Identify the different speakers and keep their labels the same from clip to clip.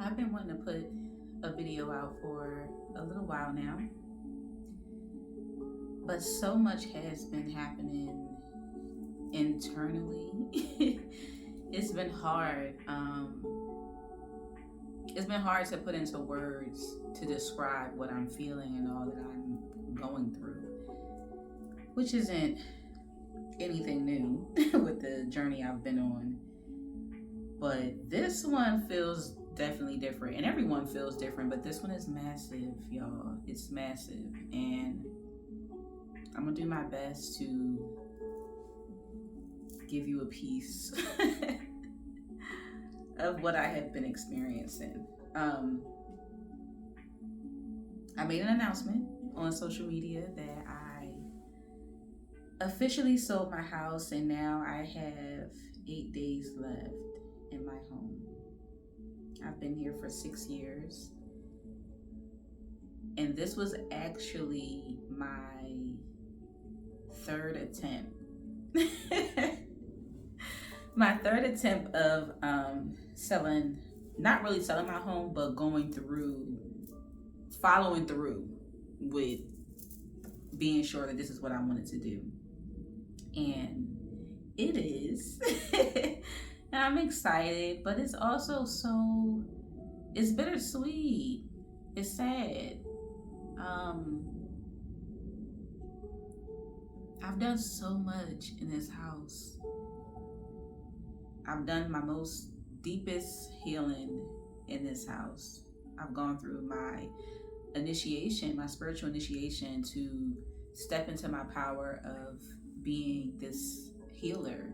Speaker 1: I've been wanting to put a video out for a little while now, but so much has been happening internally. It's been hard. It's been hard to put into words to describe what I'm feeling and all that I'm going through, which isn't anything new with the journey I've been on. But this one feels definitely different, and everyone feels different, but this one is massive, y'all. It's massive, and I'm gonna do my best to give you a piece of what I have been experiencing. I made an announcement on social media that I officially sold my house, and now I have 8 days left in my home. I've been here for 6 years, and this was actually my third attempt. My third attempt of selling, not really selling my home, but following through with being sure that this is what I wanted to do. And it is. And I'm excited, but it's also it's bittersweet. It's sad. I've done so much in this house. I've done my most deepest healing in this house. I've gone through my initiation, my spiritual initiation, to step into my power of being this healer,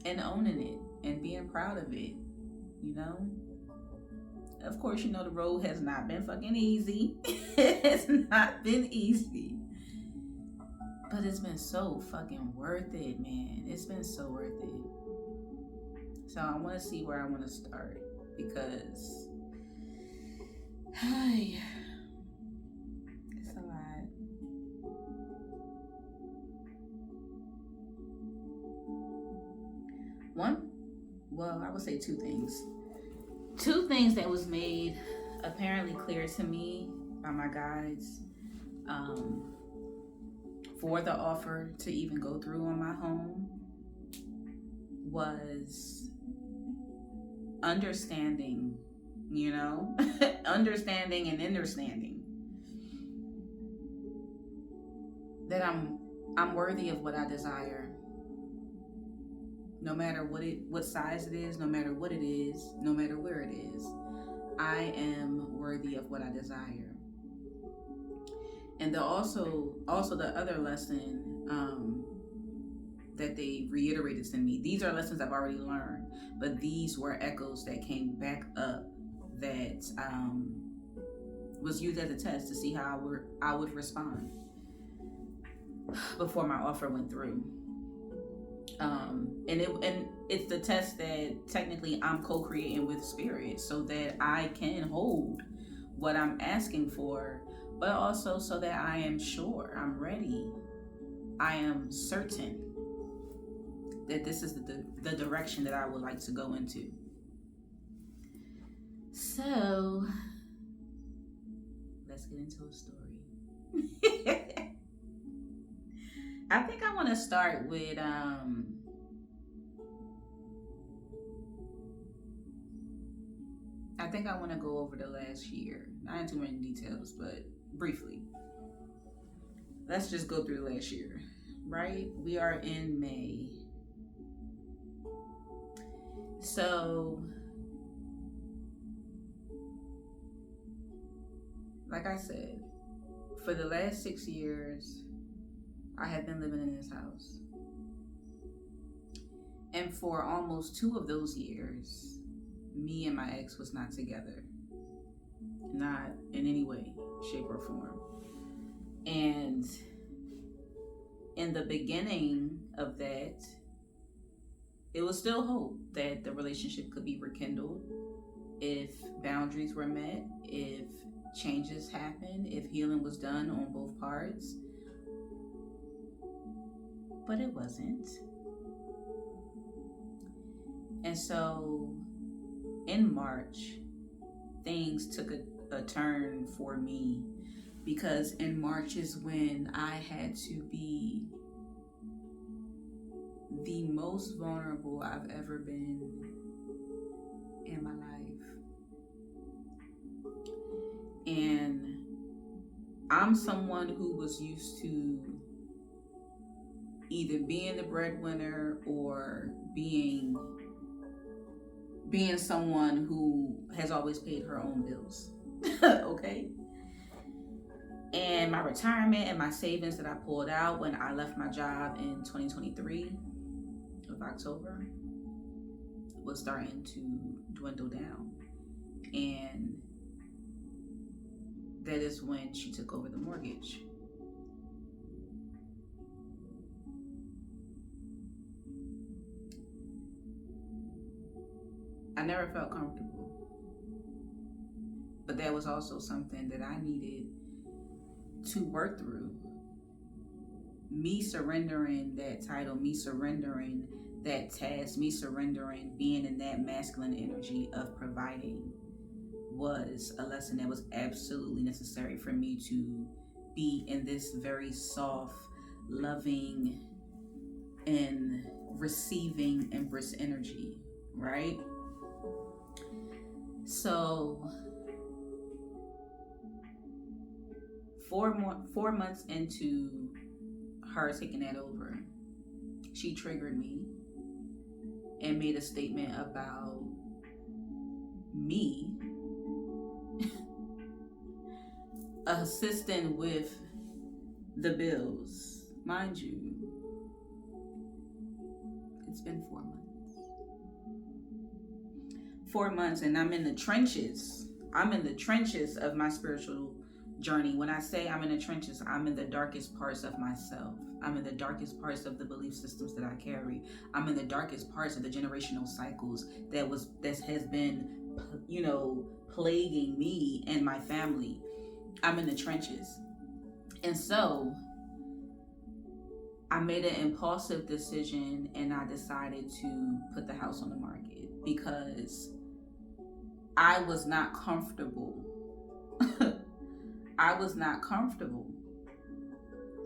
Speaker 1: and owning it and being proud of it, you know? Of course, the road has not been fucking easy. It's not been easy. But it's been so fucking worth it, man. It's been so worth it. So I want to see where I want to start, because it's a lot. I would say two things. Two things that was made apparently clear to me by my guides, for the offer to even go through on my home, was understanding, understanding and understanding that I'm worthy of what I desire. No matter what size it is, no matter what it is, no matter where it is, I am worthy of what I desire. And also the other lesson that they reiterated to me. These are lessons I've already learned, but these were echoes that came back up that was used as a test to see how I would respond before my offer went through. And it's the test that technically I'm co-creating with spirit, so that I can hold what I'm asking for, but also so that I am sure, I'm ready, I am certain that this is the direction that I would like to go into. So let's get into a story. I think I want to start with I think I want to go over the last year. Not in too many details, but briefly. Let's just go through the last year, right? We are in May. So, like I said, for the last 6 years, I have been living in this house. And for almost 2 of those years, me and my ex was not together. Not in any way, shape, or form. And in the beginning of that, it was still hope that the relationship could be rekindled if boundaries were met, if changes happened, if healing was done on both parts. But it wasn't. And so in March, things took a turn for me, because in March is when I had to be the most vulnerable I've ever been in my life. And I'm someone who was used to either being the breadwinner or being someone who has always paid her own bills. Okay? And my retirement and my savings that I pulled out when I left my job in 2023 of October was starting to dwindle down. And that is when she took over the mortgage. I never felt comfortable, but that was also something that I needed to work through. Me surrendering that title, me surrendering that task, me surrendering being in that masculine energy of providing was a lesson that was absolutely necessary for me to be in this very soft, loving, and receiving embrace energy, right? So 4 months into her taking that over, she triggered me and made a statement about me assisting with the bills. Mind you, it's been 4 months. 4 months, and I'm in the trenches. I'm in the trenches of my spiritual journey. When I say I'm in the trenches, I'm in the darkest parts of myself. I'm in the darkest parts of the belief systems that I carry. I'm in the darkest parts of the generational cycles that has been, plaguing me and my family. I'm in the trenches. And so I made an impulsive decision, and I decided to put the house on the market because I was not comfortable. I was not comfortable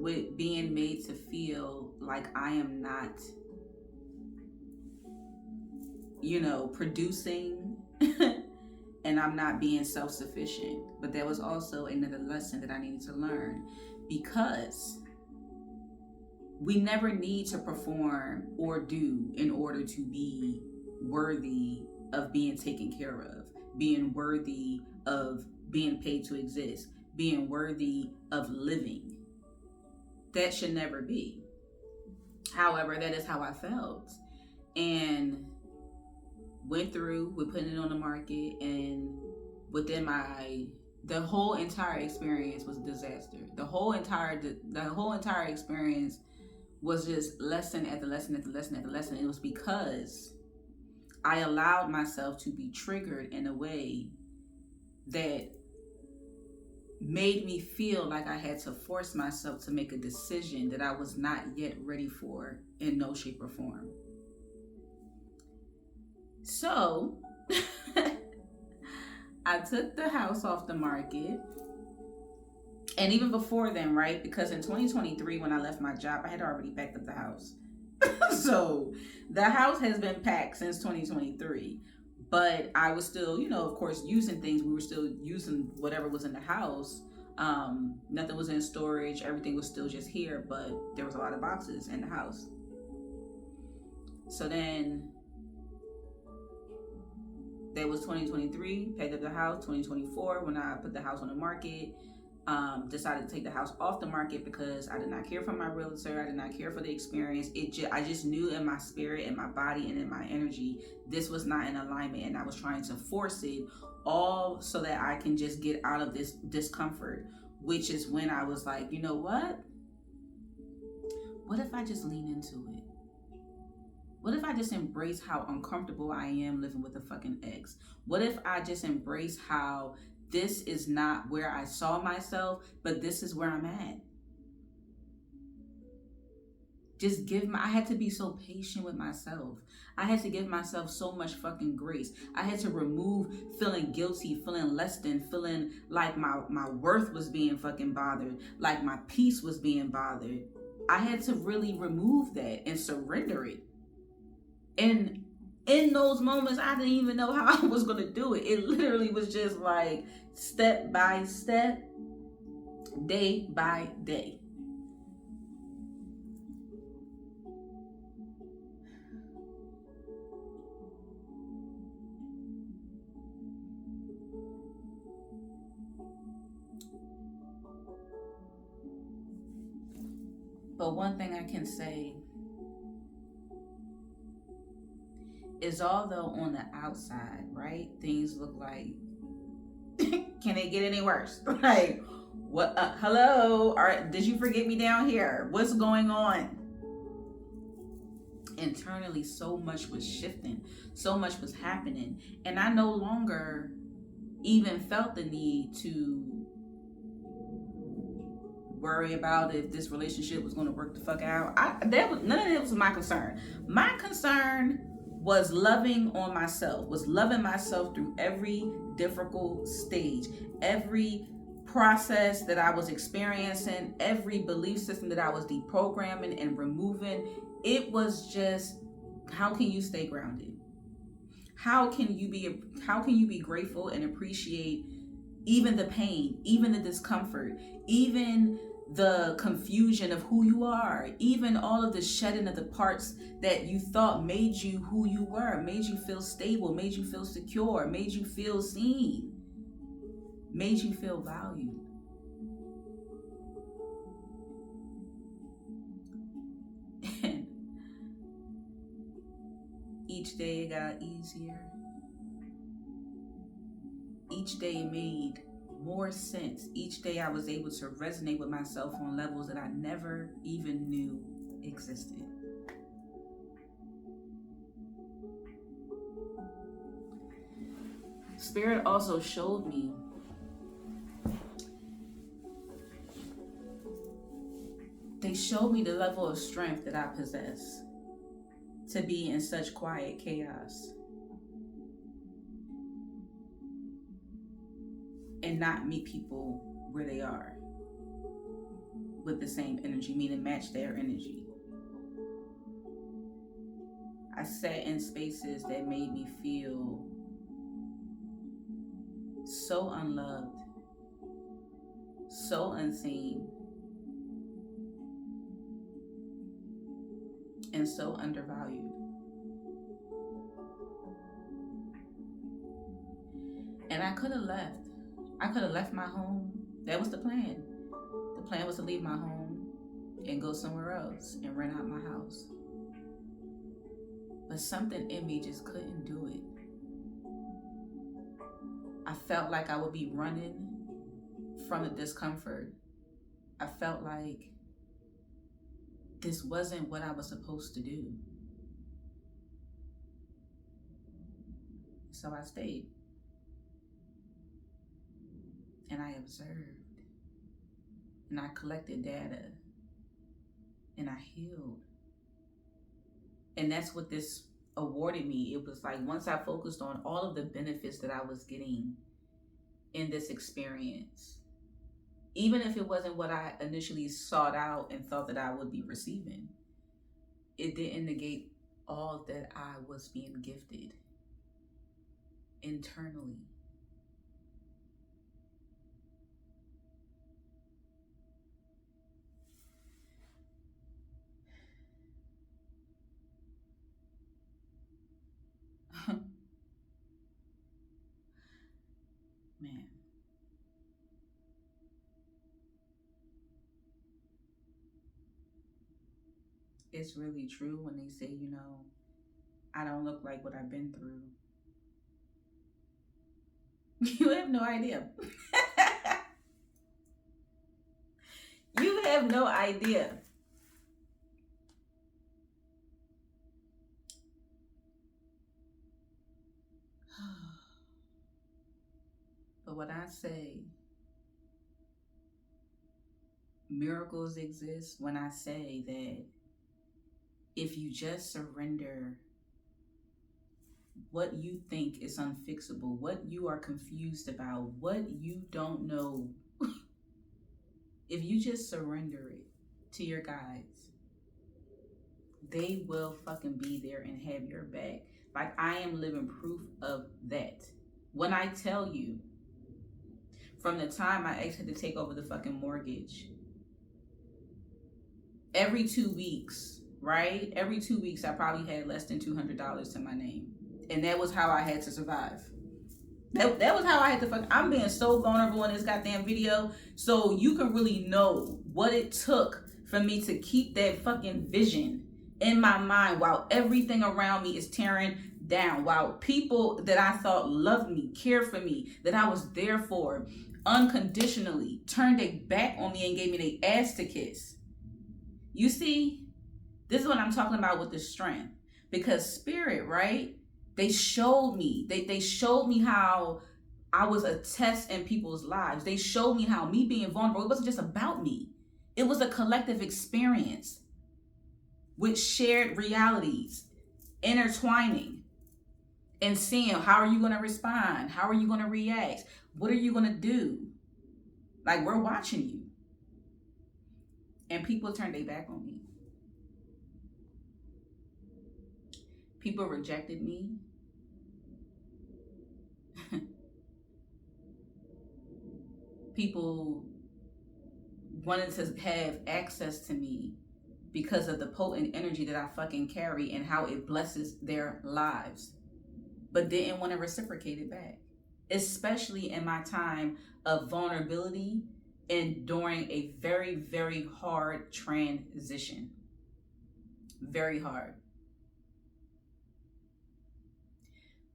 Speaker 1: with being made to feel like I am not, producing and I'm not being self-sufficient. But there was also another lesson that I needed to learn, because we never need to perform or do in order to be worthy of being taken care of, being worthy of being paid to exist, being worthy of living. That should never be. However, that is how I felt, and went through with putting it on the market. And within the whole entire experience was a disaster. The whole entire experience was just lesson after lesson after lesson after lesson. It was because I allowed myself to be triggered in a way that made me feel like I had to force myself to make a decision that I was not yet ready for in no shape or form. So I took the house off the market. And even before then, right? Because in 2023, when I left my job, I had already packed up the house. So the house has been packed since 2023. But I was still, of course, using things. We were still using whatever was in the house. Nothing was in storage. Everything was still just here. But there was a lot of boxes in the house. So then that was 2023, packed up the house. 2024, when I put the house on the market, decided to take the house off the market because I did not care for my realtor. I did not care for the experience. I just knew in my spirit, in my body, and in my energy, this was not in alignment, and I was trying to force it all so that I can just get out of this discomfort, which is when I was like, you know what? What if I just lean into it? What if I just embrace how uncomfortable I am living with a fucking ex? What if I just embrace how this is not where I saw myself, but this is where I'm at? I had to be so patient with myself. I had to give myself so much fucking grace. I had to remove feeling guilty, feeling less than, feeling like my worth was being fucking bothered, like my peace was being bothered. I had to really remove that and surrender it. And in those moments, I didn't even know how I was going to do it. It literally was just like step by step, day by day. But one thing I can say is, although on the outside, right, things look like, can it get any worse? Like, what? Hello? All right, did you forget me down here? What's going on? Internally, so much was shifting, so much was happening, and I no longer even felt the need to worry about if this relationship was going to work the fuck out. None of that was my concern. My concern was loving on myself, was loving myself through every difficult stage, every process that I was experiencing, every belief system that I was deprogramming and removing. It was just, how can you stay grounded? How can you be grateful and appreciate even the pain, even the discomfort, even the confusion of who you are, even all of the shedding of the parts that you thought made you who you were, made you feel stable, made you feel secure, made you feel seen, made you feel valued. And each day it got easier. Each day it made more sense. Each day I was able to resonate with myself on levels that I never even knew existed. Spirit also showed me the level of strength that I possess to be in such quiet chaos and not meet people where they are with the same energy, meaning match their energy. I sat in spaces that made me feel so unloved, so unseen, and so undervalued. And I could have left. I could have left my home. That was the plan. The plan was to leave my home and go somewhere else and rent out my house. But something in me just couldn't do it. I felt like I would be running from the discomfort. I felt like this wasn't what I was supposed to do. So I stayed. And I observed. And I collected data. And I healed. And that's what this awarded me. It was like, once I focused on all of the benefits that I was getting in this experience, even if it wasn't what I initially sought out and thought that I would be receiving, it didn't negate all that I was being gifted internally. Man. It's really true when they say, I don't look like what I've been through. You have no idea. You have no idea. But when I say miracles exist, when I say that if you just surrender what you think is unfixable, what you are confused about, what you don't know, if you just surrender it to your guides, they will fucking be there and have your back. Like, I am living proof of that. When I tell you, from the time my ex had to take over the fucking mortgage, every 2 weeks, right? Every 2 weeks, I probably had less than $200 to my name. And that was how I had to survive. That was how I had to I'm being so vulnerable in this goddamn video, so you can really know what it took for me to keep that fucking vision in my mind while everything around me is tearing down, while people that I thought loved me, cared for me, that I was there for unconditionally, turned their back on me and gave me their ass to kiss. You see, this is what I'm talking about with the strength. Because spirit, right? They showed me. They showed me how I was a test in people's lives. They showed me how me being vulnerable, it wasn't just about me. It was a collective experience with shared realities, intertwining, and seeing how are you going to respond? How are you going to react? What are you going to do? Like, we're watching you. And people turned their back on me. People rejected me. People wanted to have access to me because of the potent energy that I fucking carry and how it blesses their lives, but didn't want to reciprocate it back, especially in my time of vulnerability and during a very, very hard transition. Very hard.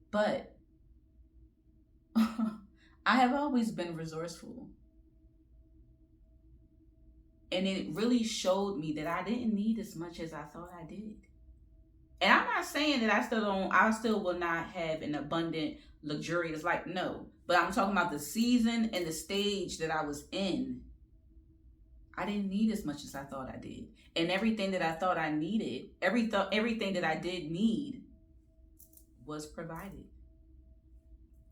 Speaker 1: But I have always been resourceful. And it really showed me that I didn't need as much as I thought I did. And I'm not saying that I still will not have an abundant, luxurious life. No. But I'm talking about the season and the stage that I was in. I didn't need as much as I thought I did. And everything that I thought I needed, everything that I did need was provided.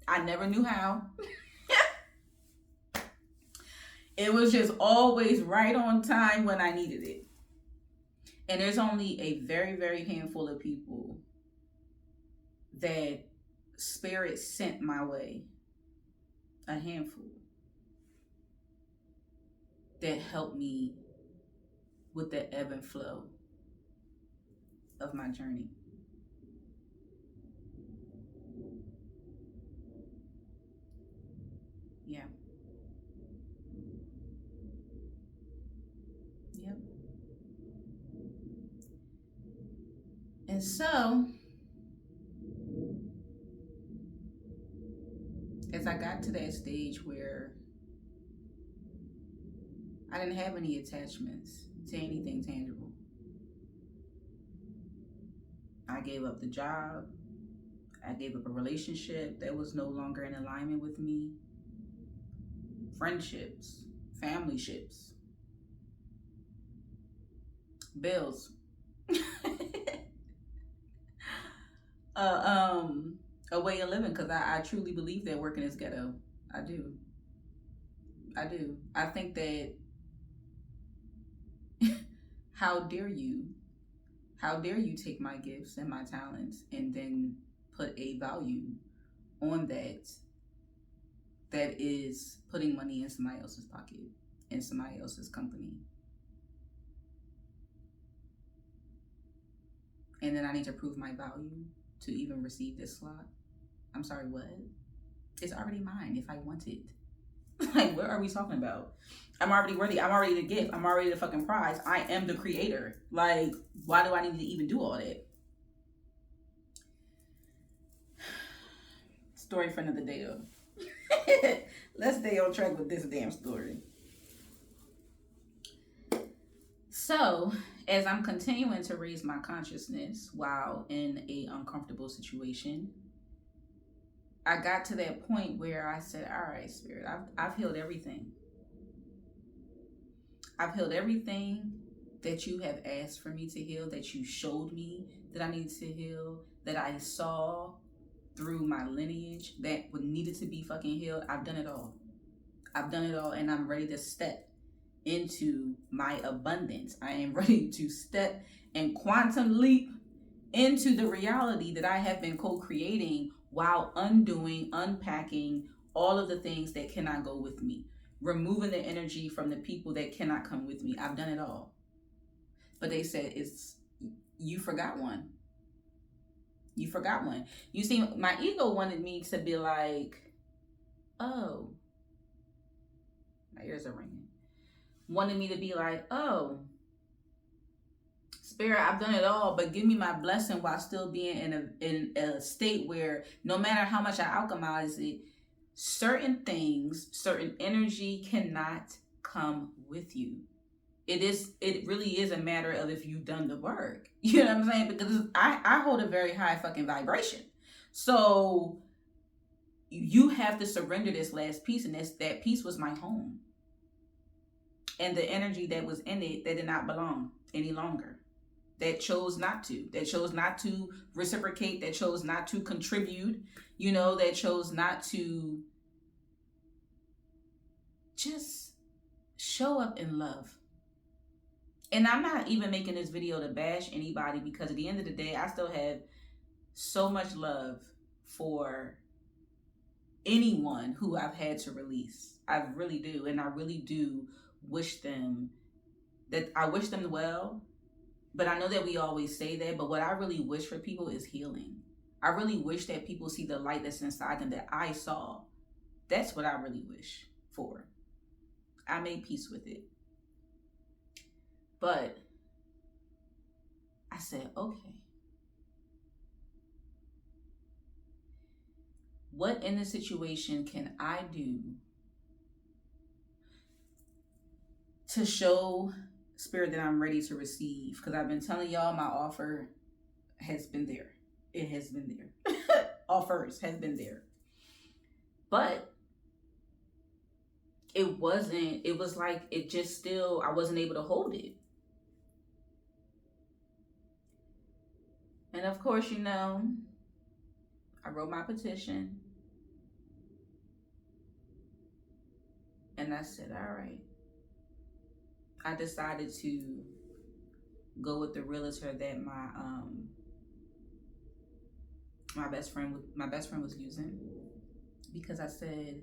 Speaker 1: I never knew how. It was just always right on time when I needed it. And there's only a very, very handful of people that spirit sent my way. A handful. That helped me with the ebb and flow of my journey. Yeah. Yep. And so, as I got to that stage where I didn't have any attachments to anything tangible, I gave up the job. I gave up a relationship that was no longer in alignment with me. Friendships, family ships, bills. A way of living, because I truly believe that working is ghetto. I do. I think that how dare you take my gifts and my talents and then put a value on that is putting money in somebody else's pocket, in somebody else's company. And then I need to prove my value to even receive this slot. I'm sorry, what? It's already mine if I want it. Like, what are we talking about? I'm already worthy. I'm already the gift. I'm already the fucking prize. I am the creator. Like, why do I need to even do all that? Story for another day, though. Let's stay on track with this damn story. So, as I'm continuing to raise my consciousness while in a uncomfortable situation, I got to that point where I said, all right, Spirit, I've healed everything. I've healed everything that you have asked for me to heal, that you showed me that I needed to heal, that I saw through my lineage that needed to be fucking healed. I've done it all. I've done it all, and I'm ready to step into my abundance. I am ready to step and quantum leap into the reality that I have been co-creating while undoing, unpacking all of the things that cannot go with me, removing the energy from the people that cannot come with me. I've done it all. But they said, you forgot one. You forgot one. You see, my ego wanted me to be like, oh, my ears are ringing. Wanted me to be like, oh, Spirit, I've done it all, but give me my blessing while still being in a state where no matter how much I alchemize it, certain things, certain energy cannot come with you. It really is a matter of if you've done the work. You know what I'm saying? Because I hold a very high fucking vibration. So you have to surrender this last piece, and that piece was my home. And the energy that was in it that did not belong any longer. That chose not to reciprocate, that chose not to contribute, that chose not to just show up in love. And I'm not even making this video to bash anybody, because at the end of the day, I still have so much love for anyone who I've had to release. I really do. And I really do wish them well. But I know that we always say that, but what I really wish for people is healing. I really wish that people see the light that's inside them that I saw. That's what I really wish for. I made peace with it. But I said, okay. What in this situation can I do to show Spirit that I'm ready to receive? Because I've been telling y'all my offer has been there. It has been there. Offers has been there. But it was like it just still, I wasn't able to hold it. And of course, I wrote my petition. And I said, all right. I decided to go with the realtor that my best friend was using, because I said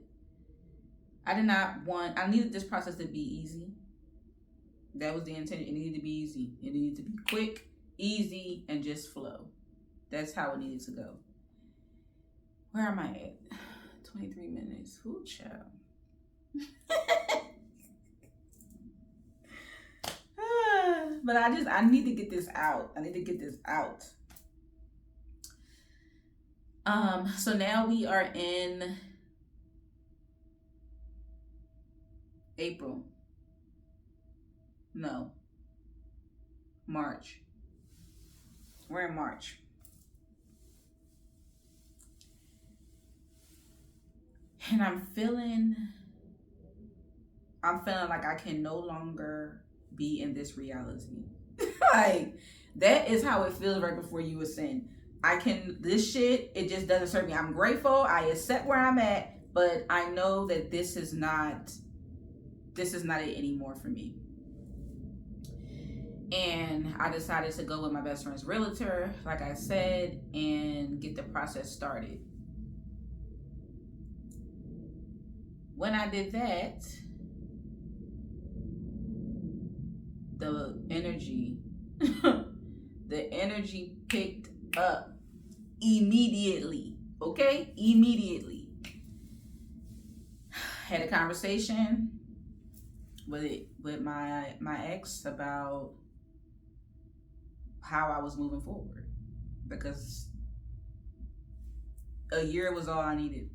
Speaker 1: I needed this process to be easy. That was the intention. It needed to be easy. It needed to be quick, easy, and just flow. That's how it needed to go. Where am I at? 23 minutes. Ooh, child. But I need to get this out. So now we are in April. No. March. We're in March. And I'm feeling like I can no longer be in this reality. Like, that is how it feels right before you ascend. This shit, it just doesn't serve me. I'm grateful. I accept where I'm at, but I know that this is not it anymore for me. And I decided to go with my best friend's realtor, like I said, and get the process started. When I did that, the energy picked up immediately. Okay? Immediately. Had a conversation with my ex about how I was moving forward, because a year was all I needed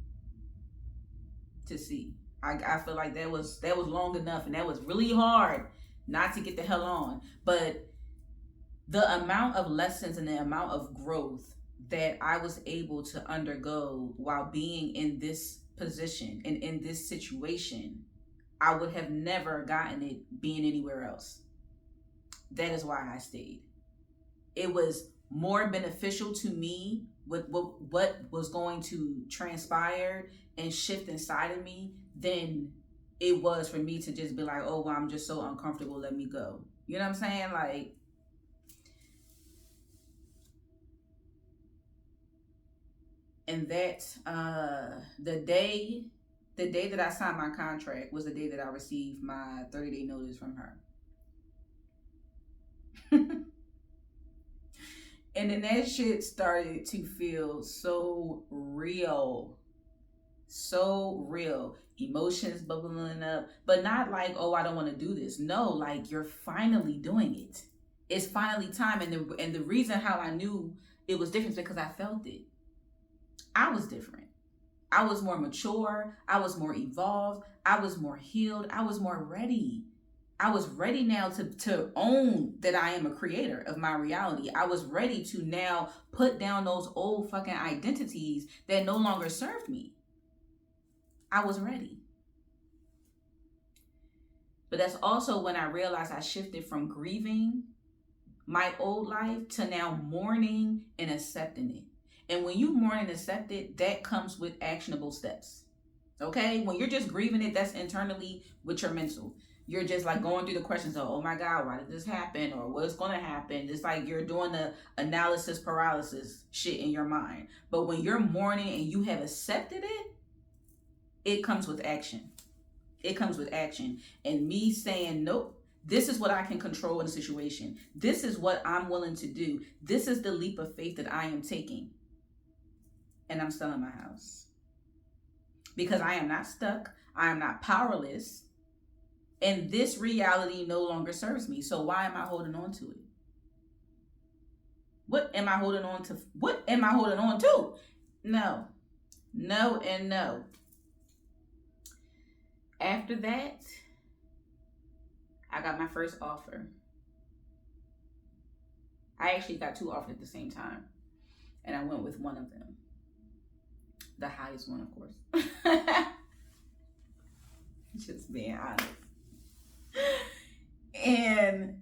Speaker 1: to see. I feel like that was long enough, and that was really hard not to get the hell on. But the amount of lessons and the amount of growth that I was able to undergo while being in this position and in this situation, I would have never gotten it being anywhere else. that is why I stayed. It was more beneficial to me with what was going to transpire and shift inside of me than it was for me to just be like, oh, well, I'm just so uncomfortable, let me go. You know what I'm saying? Like, and that the day that I signed my contract was the day that I received my 30-day notice from her. And then that shit started to feel so real. So real. Emotions bubbling up. But not like, oh, I don't want to do this. No, like, you're finally doing it. It's finally time. And the reason how I knew it was different is because I felt it. I was different. I was more mature. I was more evolved. I was more healed. I was more ready. I was ready now to own that I am a creator of my reality. I was ready to now put down those old fucking identities that no longer served me. I was ready. But that's also when I realized I shifted from grieving my old life to now mourning and accepting it. And when you mourn and accept it, that comes with actionable steps. Okay? When you're just grieving it, that's internally with your mental. You're just like going through the questions of, oh my God, why did this happen? Or what's going to happen? It's like you're doing the analysis paralysis shit in your mind. But when you're mourning and you have accepted it, it comes with action. It comes with action. And me saying, nope, this is what I can control in a situation. This is what I'm willing to do. This is the leap of faith that I am taking. And I'm selling my house. Because I am not stuck. I am not powerless. And this reality no longer serves me. So why am I holding on to it? What am I holding on to? What am I holding on to? No. No and no. After that, I got my first offer. I actually got 2 offers at the same time. And I went with one of them. The highest one, of course. Just being honest. And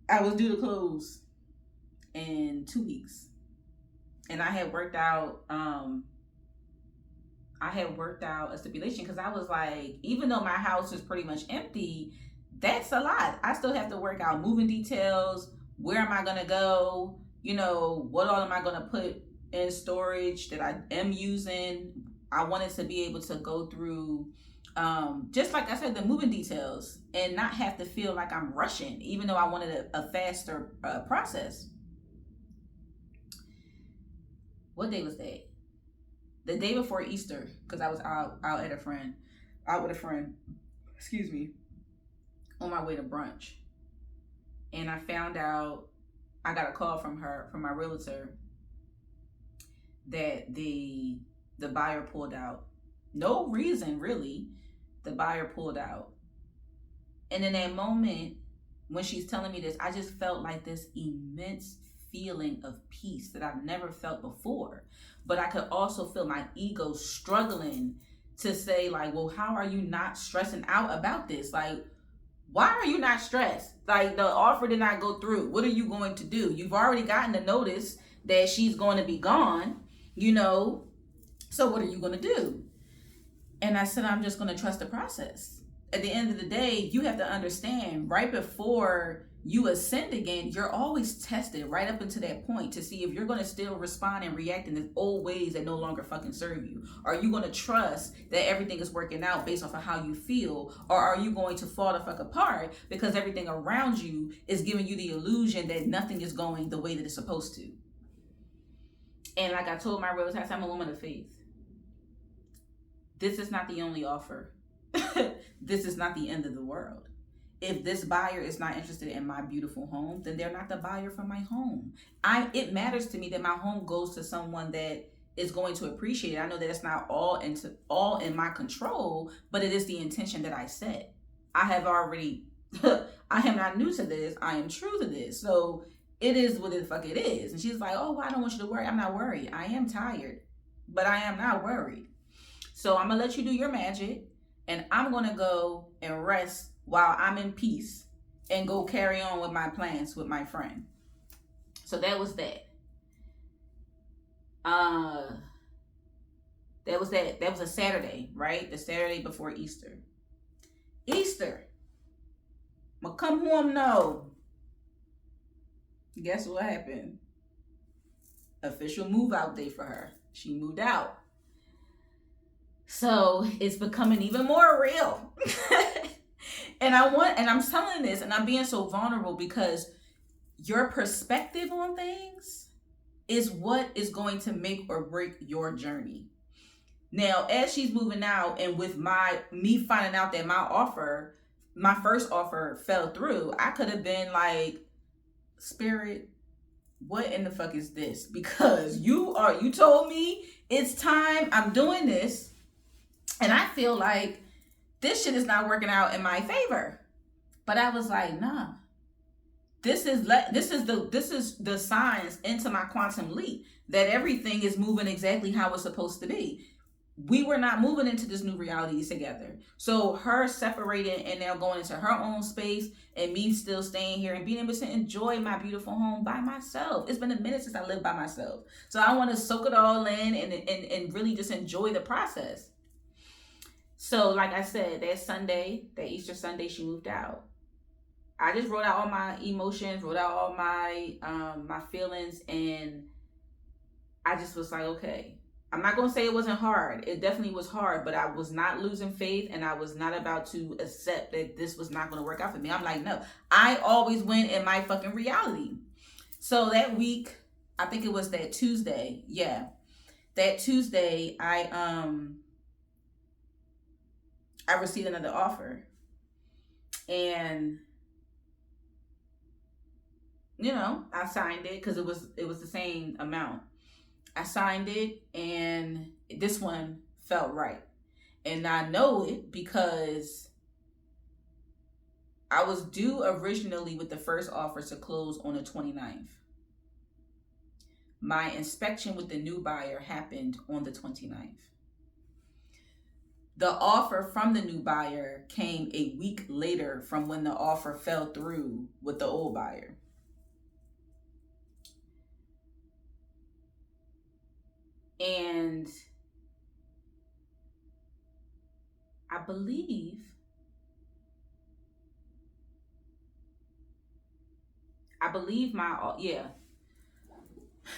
Speaker 1: I was due to close in 2 weeks. And I had worked out a stipulation because I was like, even though my house is pretty much empty, that's a lot. I still have to work out moving details. Where am I gonna go? You know, what all am I gonna put in storage that I am using? I wanted to be able to go through just like I said, the moving details and not have to feel like I'm rushing, even though I wanted a faster process. What day was that? The day before Easter, because I was out with a friend, excuse me, on my way to brunch. And I found out, I got a call from my realtor, that the buyer pulled out. No reason, really. The buyer pulled out. And in that moment, when she's telling me this, I just felt like this immense feeling of peace that I've never felt before. But I could also feel my ego struggling to say, like, well, how are you not stressing out about this? Like, why are you not stressed? Like, the offer did not go through. What are you going to do? You've already gotten the notice that she's going to be gone, you know, so what are you going to do? And I said, I'm just going to trust the process. At the end of the day, you have to understand, right before you ascend again, you're always tested right up until that point to see if you're going to still respond and react in the old ways that no longer fucking serve you. Are you going to trust that everything is working out based off of how you feel? Or are you going to fall the fuck apart because everything around you is giving you the illusion that nothing is going the way that it's supposed to? And like I told my realtor, I'm a woman of faith. This is not the only offer. This is not the end of the world. If this buyer is not interested in my beautiful home, then they're not the buyer for my home. It matters to me that my home goes to someone that is going to appreciate it. I know that it's not all in my control, but it is the intention that I set. I am not new to this. I am true to this. So it is what the fuck it is. And she's like, oh, well, I don't want you to worry. I'm not worried. I am tired, but I am not worried. So I'm going to let you do your magic, and I'm going to go and rest while I'm in peace. and go carry on with my plans with my friend. So that was that. That was a Saturday, right? The Saturday before Easter. Easter. But come home now. Guess what happened? Official move out day for her. She moved out. So it's becoming even more real. and I'm telling this and I'm being so vulnerable because your perspective on things is what is going to make or break your journey. Now, as she's moving out and with me finding out that my first offer fell through, I could have been like, Spirit, what in the fuck is this? Because you told me it's time, I'm doing this, and I feel like this shit is not working out in my favor. But I was like, nah. This is the signs into my quantum leap that everything is moving exactly how it's supposed to be. We were not moving into this new reality together. So her separating and now going into her own space and me still staying here and being able to enjoy my beautiful home by myself. It's been a minute since I lived by myself. So I want to soak it all in and really just enjoy the process. So like I said, that Easter Sunday, she moved out. I just wrote out all my emotions, wrote out all my my feelings, and I just was like, okay. I'm not going to say it wasn't hard. It definitely was hard, but I was not losing faith and I was not about to accept that this was not going to work out for me. I'm like, no, I always win in my fucking reality. So that week, I think it was that Tuesday. Yeah. That Tuesday, I received another offer. And I signed it because it was the same amount. I signed it and this one felt right. And I know it because I was due originally with the first offer to close on the 29th. My inspection with the new buyer happened on the 29th. The offer from the new buyer came a week later from when the offer fell through with the old buyer. And I believe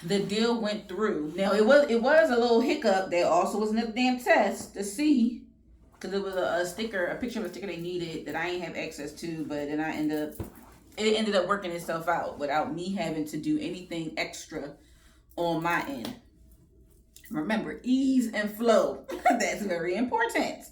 Speaker 1: the deal went through. Now it was a little hiccup. There also was another damn test to see because it was a picture of a sticker they needed that I ain't have access to, but then it ended up working itself out without me having to do anything extra on my end. Remember, ease and flow. That's very important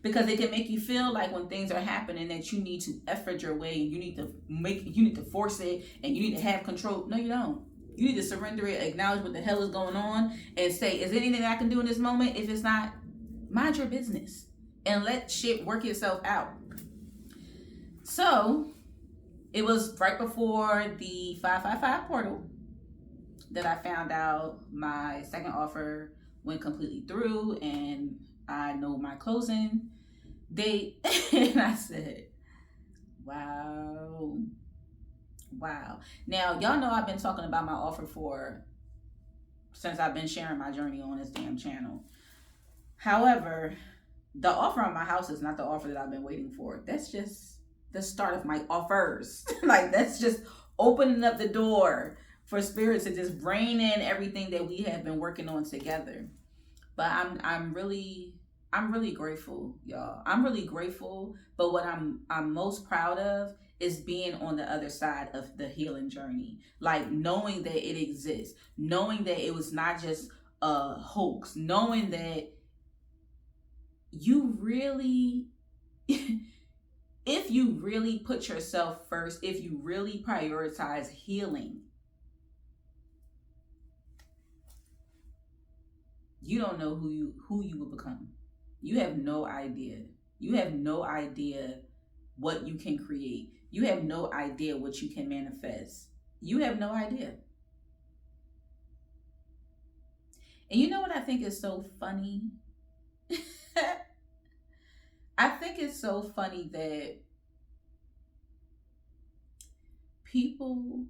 Speaker 1: because it can make you feel like when things are happening that you need to effort your way and you need to force it and you need to have control. No, you don't. You need to surrender it, acknowledge what the hell is going on and say, is there anything I can do in this moment? If it's not, mind your business and let shit work itself out. So it was right before the 555 portal that I found out my second offer went completely through and I know my closing date. And I said, wow. Now, y'all know I've been talking about my offer since I've been sharing my journey on this damn channel. However, the offer on my house is not the offer that I've been waiting for. That's just the start of my offers. Like, that's just opening up the door for Spirit to just bring in everything that we have been working on together. But I'm really grateful, y'all. I'm really grateful. But what I'm most proud of is being on the other side of the healing journey. Like knowing that it exists, knowing that it was not just a hoax, knowing that you really if you really put yourself first, if you really prioritize healing, you don't know who you will become. You have no idea. You have no idea what you can create. You have no idea what you can manifest. You have no idea. And you know what I think is so funny? I think it's so funny that People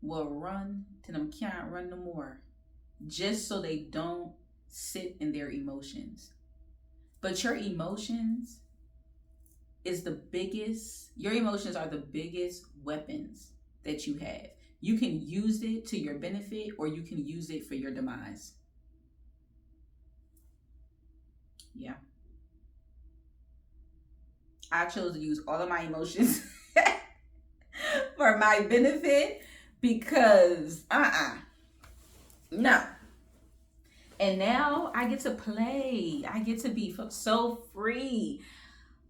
Speaker 1: will run to them can't run no more just so they don't sit in their emotions. But your emotions your emotions are the biggest weapons that you have. You can use it to your benefit or you can use it for your demise. Yeah. I chose to use all of my emotions for my benefit because no. And now I get to play. I get to be so free.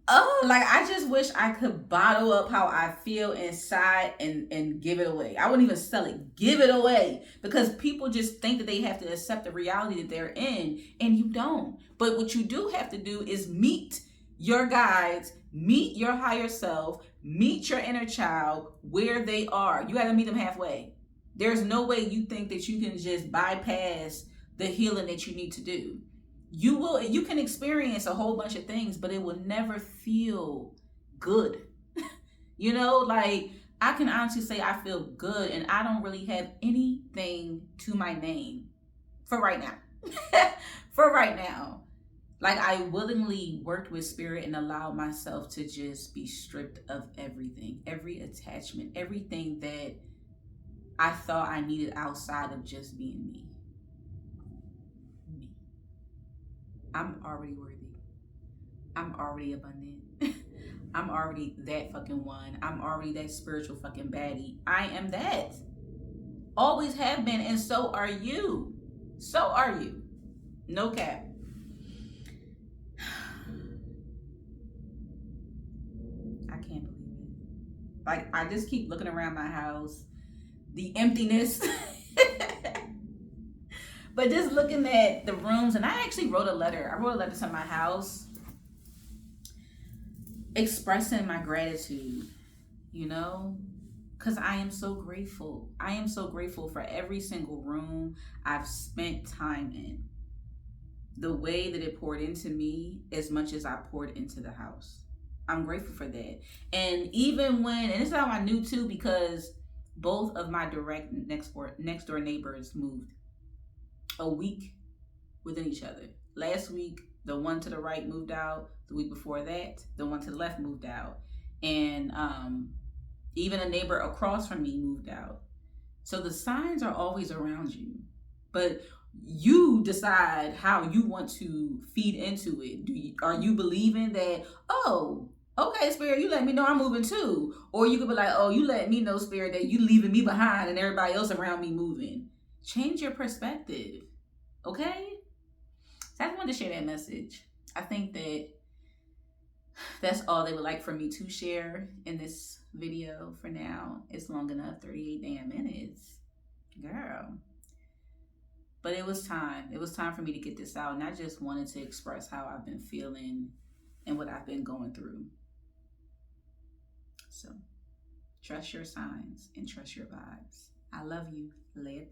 Speaker 1: Oh, like I just wish I could bottle up how I feel inside and give it away. I wouldn't even sell it. Give it away. Because people just think that they have to accept the reality that they're in, and you don't. But what you do have to do is meet your guides, meet your higher self, meet your inner child where they are. You got to meet them halfway. There's no way you think that you can just bypass the healing that you need to do. You can experience a whole bunch of things, but it will never feel good. Like I can honestly say I feel good and I don't really have anything to my name for right now. For right now. Like I willingly worked with spirit and allowed myself to just be stripped of everything, every attachment, everything that I thought I needed outside of just being me. I'm already worthy. I'm already abundant. I'm already that fucking one. I'm already that spiritual fucking baddie. I am that. Always have been, and so are you. So are you. No cap. I can't believe it. Like, I just keep looking around my house. The emptiness. But just looking at the rooms, and I actually wrote a letter. I wrote a letter to my house expressing my gratitude, because I am so grateful. I am so grateful for every single room I've spent time in. The way that it poured into me as much as I poured into the house. I'm grateful for that. And even when, and this is how I knew too, because both of my direct next door neighbors moved a week within each other. Last week, the one to the right moved out. The week before that, the one to the left moved out. And even a neighbor across from me moved out. So the signs are always around you. But you decide how you want to feed into it. Are you believing that, oh, okay, Spirit, you let me know I'm moving too? Or you could be like, oh, you let me know, Spirit, that you leaving me behind and everybody else around me moving. Change your perspective, okay? So I just wanted to share that message. I think that's all they would like for me to share in this video for now. It's long enough, 38 damn minutes. Girl. But it was time. It was time for me to get this out. And I just wanted to express how I've been feeling and what I've been going through. So, trust your signs and trust your vibes. I love you. Later.